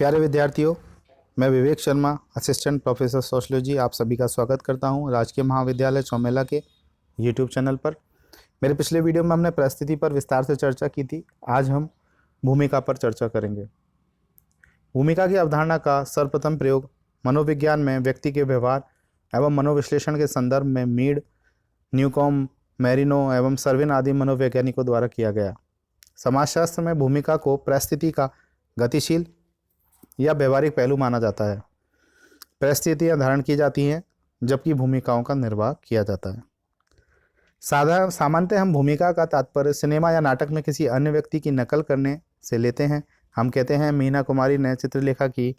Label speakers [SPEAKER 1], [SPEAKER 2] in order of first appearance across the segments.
[SPEAKER 1] प्यारे विद्यार्थियों, मैं Vivek Sharma, assistant professor sociology, आप सभी का स्वागत करता हूं राजकीय महाविद्यालय चौमेला के यूट्यूब चैनल पर। मेरे पिछले वीडियो में हमने परिस्थिति पर विस्तार से चर्चा की थी। आज हम भूमिका पर चर्चा करेंगे। भूमिका की अवधारणा का सर्वप्रथम प्रयोग मनोविज्ञान में व्यक्ति के व्यवहार एवं मनोविश्लेषण के संदर्भ में मीड, न्यूकॉम, मैरिनो एवं सर्विन आदि मनोवैज्ञानिकों द्वारा किया गया। समाजशास्त्र में भूमिका को परिस्थिति का गतिशील या व्यवहारिक पहलू माना जाता है। परिस्थितियां धारण की जाती हैं जबकि भूमिकाओं का निर्वाह किया जाता है। सामान्यतः हम भूमिका का तात्पर्य सिनेमा या नाटक में किसी अन्य व्यक्ति की नकल करने से लेते हैं। हम कहते हैं मीना कुमारी ने चित्रलेखा की,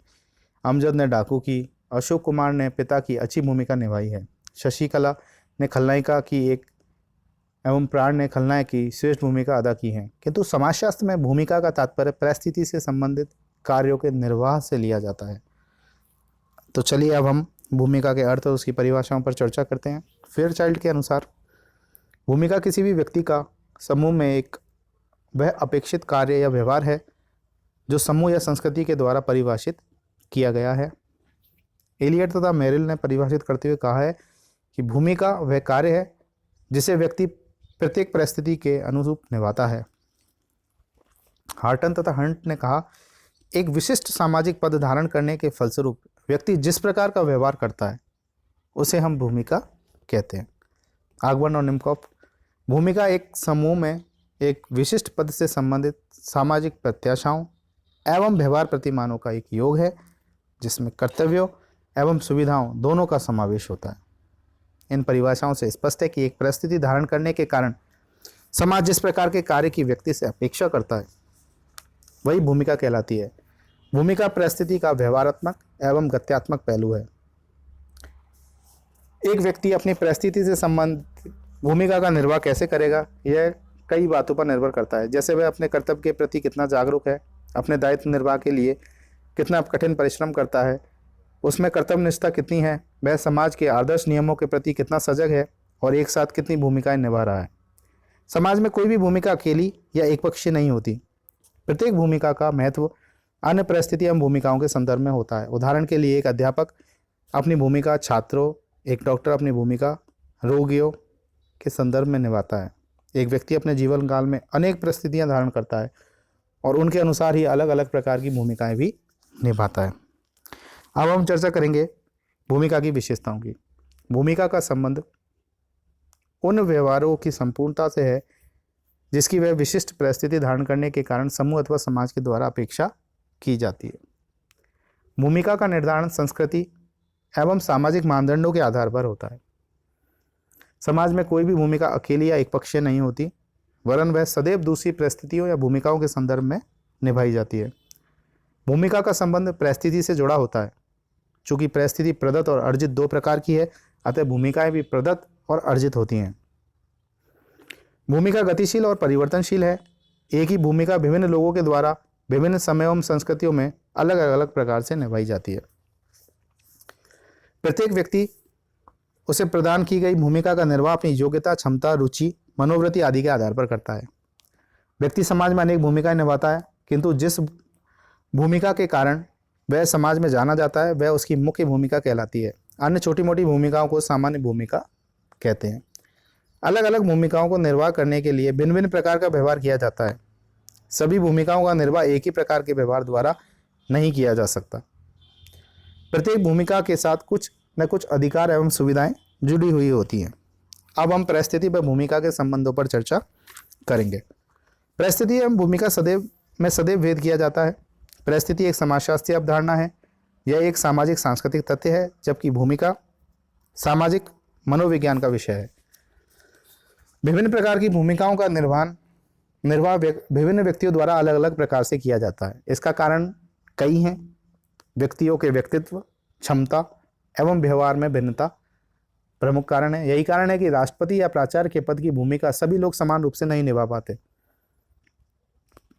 [SPEAKER 1] अमजद ने डाकू की, अशोक कुमार ने पिता की अच्छी भूमिका निभाई है, शशिकला ने खलनायिका की एक एवं प्राण ने खलनायक की श्रेष्ठ भूमिका अदा की है। किंतु समाजशास्त्र में भूमिका का तात्पर्य परिस्थिति से संबंधित कार्यों के निर्वाह से लिया जाता है। तो चलिए अब हम भूमिका के अर्थ और उसकी परिभाषाओं पर चर्चा करते हैं। फेयरचाइल्ड के अनुसार भूमिका किसी भी व्यक्ति का समूह में एक वह अपेक्षित कार्य या व्यवहार है जो समूह या संस्कृति के द्वारा परिभाषित किया गया है। एलियट तथा मेरिल ने परिभाषित करते हुए कहा है कि भूमिका वह कार्य है जिसे व्यक्ति प्रत्येक परिस्थिति के अनुरूप निभाता है। हार्टन तथा हंट ने कहा, एक विशिष्ट सामाजिक पद धारण करने के फलस्वरूप व्यक्ति जिस प्रकार का व्यवहार करता है उसे हम भूमिका कहते हैं। आगबर्न और निमकॉफ, भूमिका एक समूह में एक विशिष्ट पद से संबंधित सामाजिक प्रत्याशाओं एवं व्यवहार प्रतिमानों का एक योग है जिसमें कर्तव्यों एवं सुविधाओं दोनों का समावेश होता है। इन परिभाषाओं से स्पष्ट है कि एक परिस्थिति धारण करने के कारण समाज जिस प्रकार के कार्य की व्यक्ति से अपेक्षा करता है वही भूमिका कहलाती है। भूमिका परिस्थिति का व्यवहारात्मक एवं गत्यात्मक पहलू है। एक व्यक्ति अपनी परिस्थिति से संबंधित भूमिका का निर्वाह कैसे करेगा, यह कई बातों पर निर्भर करता है। जैसे वह अपने कर्तव्य के प्रति कितना जागरूक है, अपने दायित्व निर्वाह के लिए कितना कठिन परिश्रम करता है, उसमें कर्तव्यनिष्ठा कितनी है, वह समाज के आदर्श नियमों के प्रति कितना सजग है और एक साथ कितनी भूमिकाएं निभा रहा है। समाज में कोई भी भूमिका अकेली या एकपक्षीय नहीं होती। प्रत्येक भूमिका का महत्व अन्य परिस्थिति एवं भूमिकाओं के संदर्भ में होता है। उदाहरण के लिए एक अध्यापक अपनी भूमिका छात्रों, एक डॉक्टर अपनी भूमिका रोगियों के संदर्भ में निभाता है। एक व्यक्ति अपने जीवन काल में अनेक परिस्थितियां धारण करता है और उनके अनुसार ही अलग अलग प्रकार की भूमिकाएं भी निभाता है। अब हम चर्चा करेंगे भूमिका की विशेषताओं की। भूमिका का संबंध उन व्यवहारों की संपूर्णता से है जिसकी वह विशिष्ट परिस्थिति धारण करने के कारण समूह अथवा समाज के द्वारा अपेक्षा की जाती है। भूमिका का निर्धारण संस्कृति एवं सामाजिक मानदंडों के आधार पर होता है। समाज में कोई भी भूमिका अकेली या एकपक्षीय नहीं होती, वरन वह सदैव दूसरी परिस्थितियों या भूमिकाओं के संदर्भ में निभाई जाती है। भूमिका का संबंध परिस्थिति से जुड़ा होता है। चूंकि परिस्थिति प्रदत्त और अर्जित दो प्रकार की है, अतः भूमिकाएं भी प्रदत्त और अर्जित होती हैं। भूमिका गतिशील और परिवर्तनशील है। एक ही भूमिका विभिन्न लोगों के द्वारा विभिन्न समयों एवं संस्कृतियों में अलग अलग प्रकार से निभाई जाती है। प्रत्येक व्यक्ति उसे प्रदान की गई भूमिका का निर्वाह अपनी योग्यता, क्षमता, रुचि, मनोवृत्ति आदि के आधार पर करता है। व्यक्ति समाज में अनेक भूमिकाएं निभाता है, किंतु जिस भूमिका के कारण वह समाज में जाना जाता है वह उसकी मुख्य भूमिका कहलाती है। अन्य छोटी मोटी भूमिकाओं को सामान्य भूमिका कहते हैं। अलग अलग भूमिकाओं को निर्वाह करने के लिए भिन्न भिन्न प्रकार का व्यवहार किया जाता है। सभी भूमिकाओं का निर्वाह एक ही प्रकार के व्यवहार द्वारा नहीं किया जा सकता। प्रत्येक भूमिका के साथ कुछ न कुछ अधिकार एवं सुविधाएं जुड़ी हुई होती हैं। अब हम परिस्थिति व भूमिका के संबंधों पर चर्चा करेंगे। परिस्थिति एवं भूमिका सदैव भेद किया जाता है। परिस्थिति एक समाजशास्त्रीय अवधारणा है। यह एक सामाजिक सांस्कृतिक तथ्य है, जबकि भूमिका सामाजिक मनोविज्ञान का विषय है। विभिन्न प्रकार की भूमिकाओं का निर्वाह विभिन्न व्यक्तियों द्वारा अलग अलग प्रकार से किया जाता है। इसका कारण कई हैं। व्यक्तियों के व्यक्तित्व, क्षमता एवं व्यवहार में भिन्नता प्रमुख कारण है। यही कारण है कि राष्ट्रपति या प्राचार्य के पद की भूमिका सभी लोग समान रूप से नहीं निभा पाते।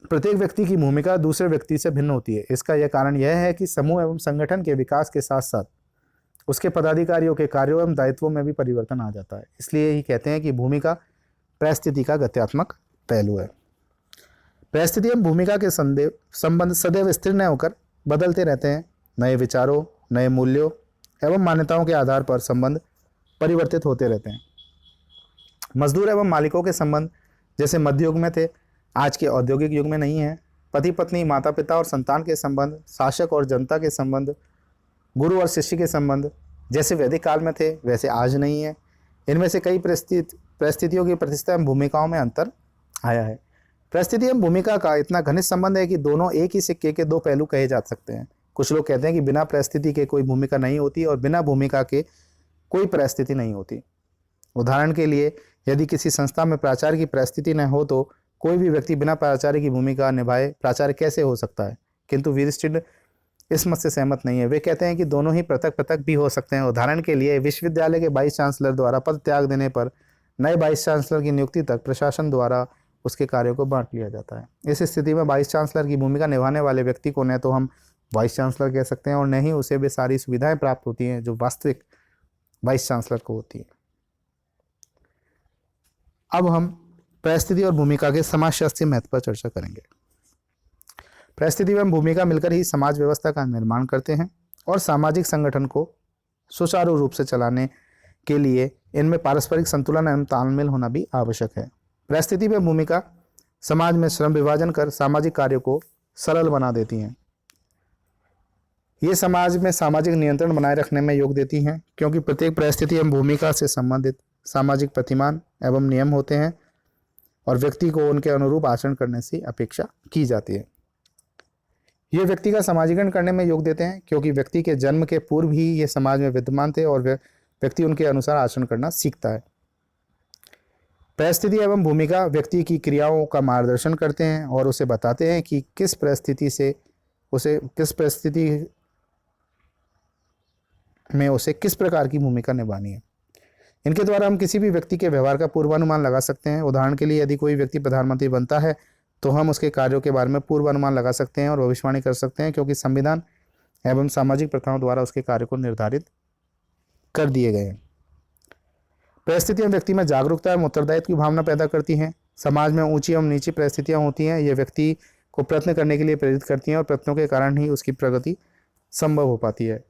[SPEAKER 1] प्रत्येक व्यक्ति की भूमिका दूसरे व्यक्ति से भिन्न होती है। इसका यह कारण यह है कि समूह एवं संगठन के विकास के साथ साथ उसके पदाधिकारियों के कार्यों एवं दायित्वों में भी परिवर्तन आ जाता है। इसलिए ही कहते हैं कि भूमिका परिस्थिति का गत्यात्मक पहलू है। परिस्थिति एवं भूमिका के संबंध सदैव स्थिर न होकर बदलते रहते हैं। नए विचारों, नए मूल्यों एवं मान्यताओं के आधार पर संबंध परिवर्तित होते रहते हैं। मजदूर एवं मालिकों के संबंध जैसे मध्य युग में थे, आज के औद्योगिक युग में नहीं है। पति पत्नी, माता पिता और संतान के संबंध, शासक और जनता के संबंध, गुरु और शिष्य के संबंध जैसे वैदिक काल में थे वैसे आज नहीं है। इनमें से कई परिस्थितियों की प्रतिष्ठा एवं भूमिकाओं में अंतर आया है। परिस्थिति एवं भूमिका का इतना घनिष्ठ संबंध है कि दोनों एक ही सिक्के के दो पहलू कहे जा सकते हैं। कुछ लोग कहते हैं कि बिना परिस्थिति के कोई भूमिका नहीं होती और बिना भूमिका के कोई परिस्थिति नहीं होती। उदाहरण के लिए, यदि किसी संस्था में प्राचार्य की परिस्थिति न हो तो कोई भी व्यक्ति बिना प्राचार्य की भूमिका निभाए प्राचार्य कैसे हो सकता है? किंतु वीरस्टिड इस मत से सहमत नहीं है। वे कहते हैं कि दोनों ही पृथक पृथक भी हो सकते हैं। उदाहरण के लिए, विश्वविद्यालय के वाइस चांसलर द्वारा पद त्याग देने पर नए वाइस चांसलर की नियुक्ति तक प्रशासन द्वारा उसके कार्यों को बांट लिया जाता है। इस स्थिति में वाइस चांसलर की भूमिका निभाने वाले व्यक्ति को न तो हम वाइस चांसलर कह सकते हैं और न ही उसे वे सारी सुविधाएं प्राप्त होती हैं जो वास्तविक वाइस चांसलर को होती है। अब हम परिस्थिति और भूमिका के समाजशास्त्रीय महत्व पर चर्चा करेंगे। परिस्थिति एवं भूमिका मिलकर ही समाज व्यवस्था का निर्माण करते हैं और सामाजिक संगठन को सुचारू रूप से चलाने के लिए इनमें पारस्परिक संतुलन एवं तालमेल होना भी आवश्यक है। परिस्थिति एवं भूमिका समाज में श्रम विभाजन कर सामाजिक कार्यों को सरल बना देती हैं। ये समाज में सामाजिक नियंत्रण बनाए रखने में योग देती हैं, क्योंकि प्रत्येक परिस्थिति एवं भूमिका से संबंधित सामाजिक प्रतिमान एवं नियम होते हैं और व्यक्ति को उनके अनुरूप आचरण करने की अपेक्षा की जाती है। ये व्यक्ति का समाजीकरण करने में योग देते हैं, क्योंकि व्यक्ति के जन्म के पूर्व ही ये समाज में विद्यमान थे और व्यक्ति उनके अनुसार आचरण करना सीखता है। परिस्थिति एवं भूमिका व्यक्ति की क्रियाओं का मार्गदर्शन करते हैं और उसे बताते हैं कि किस परिस्थिति में उसे किस प्रकार की भूमिका निभानी है। इनके द्वारा हम किसी भी व्यक्ति के व्यवहार का पूर्वानुमान लगा सकते हैं। उदाहरण के लिए, यदि कोई व्यक्ति प्रधानमंत्री बनता है तो हम उसके कार्यों के बारे में पूर्वानुमान लगा सकते हैं और भविष्यवाणी कर सकते हैं, क्योंकि संविधान एवं सामाजिक प्रथाओं द्वारा उसके कार्य को निर्धारित कर दिए गए हैं। परिस्थितियां व्यक्ति में जागरूकता एवं उत्तरदायित्व की भावना पैदा करती हैं। समाज में ऊंची एवं नीची परिस्थितियां होती हैं। ये व्यक्ति को प्रयत्न करने के लिए प्रेरित करती हैं और प्रयत्नों के कारण ही उसकी प्रगति संभव हो पाती है।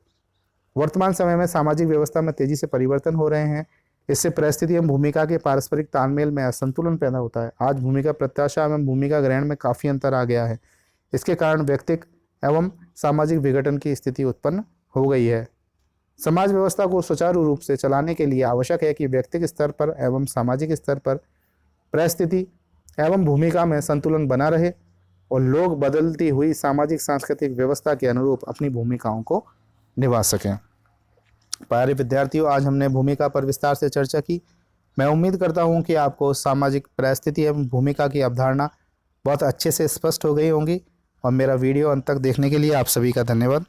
[SPEAKER 1] वर्तमान समय में सामाजिक व्यवस्था में तेजी से परिवर्तन हो रहे हैं। इससे परिस्थिति एवं भूमिका के पारस्परिक तालमेल में असंतुलन पैदा होता है। आज भूमिका प्रत्याशा एवं भूमिका ग्रहण में काफ़ी अंतर आ गया है। इसके कारण व्यक्तिक एवं सामाजिक विघटन की स्थिति उत्पन्न हो गई है। समाज व्यवस्था को सुचारू रूप से चलाने के लिए आवश्यक है कि व्यक्तिगत स्तर पर एवं सामाजिक स्तर पर परिस्थिति एवं भूमिका में संतुलन बना रहे और लोग बदलती हुई सामाजिक सांस्कृतिक व्यवस्था के अनुरूप अपनी भूमिकाओं को निभा सकें। प्यारे विद्यार्थियों, आज हमने भूमिका पर विस्तार से चर्चा की। मैं उम्मीद करता हूं कि आपको सामाजिक परिस्थिति एवं भूमिका की अवधारणा बहुत अच्छे से स्पष्ट हो गई होंगी और मेरा वीडियो अंत तक देखने के लिए आप सभी का धन्यवाद।